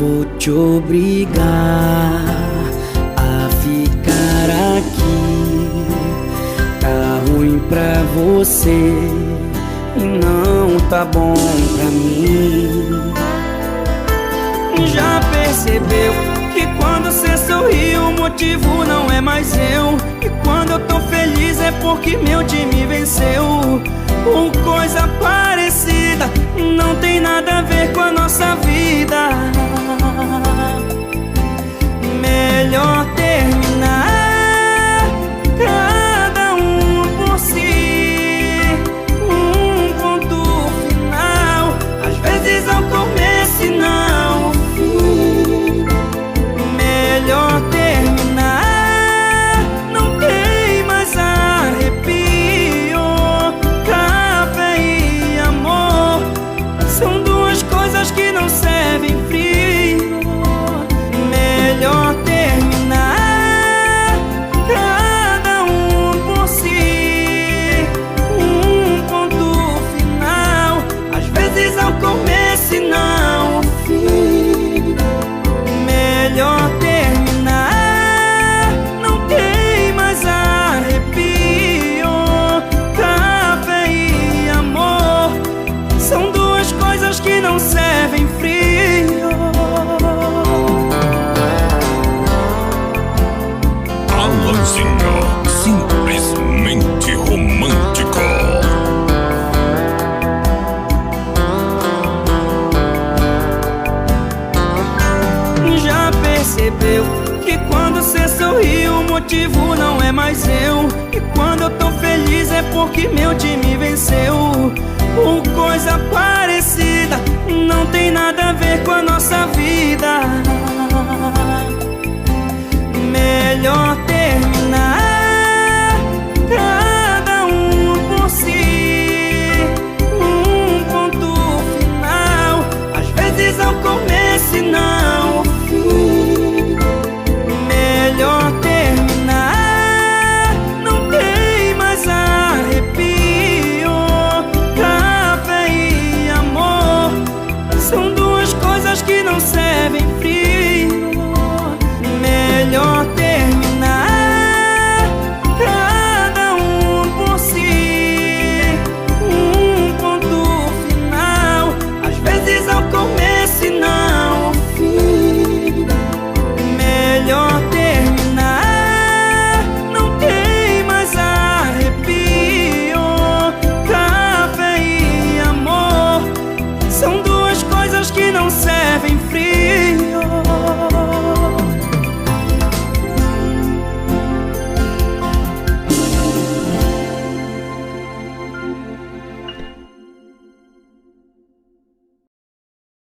vou te obrigar a ficar aqui. Tá ruim pra você e não tá bom pra mim. Já percebeu que quando cê sorri o motivo não é mais eu? E quando eu tô feliz é porque meu time venceu. Ou coisa parecida, não tem nada a ver com a nossa vida. Melhor terminar, cada um por si, um ponto final. Às vezes ao começo e não ao fim. Melhor terminar, não tem mais arrepio. Café e amor são duas coisas que não servem frio. Melhor terminar, cada um por si, um ponto final. Às vezes ao começo e não ao fim. Melhor terminar, não tem mais arrepio. Café e amor são duas coisas que não servem frio. Alanzinho, simplesmente romântico. Já percebeu que quando cê sorri o motivo não é mais eu? E quando eu tô feliz é porque meu time venceu. Ou coisa parecida, não tem nada a ver com a nossa vida. Melhor terminar, cada um por si, um ponto final. Às vezes ao começo e não ao fim. Melhor terminar, não tem mais arrepio. Café e amor são duas coisas que não servem frio. Melhor terminar, cada um por si, um ponto final. Às vezes ao começo e não ao fim. Melhor terminar, não tem mais arrepio. Café e amor são duas coisas que não servem frio.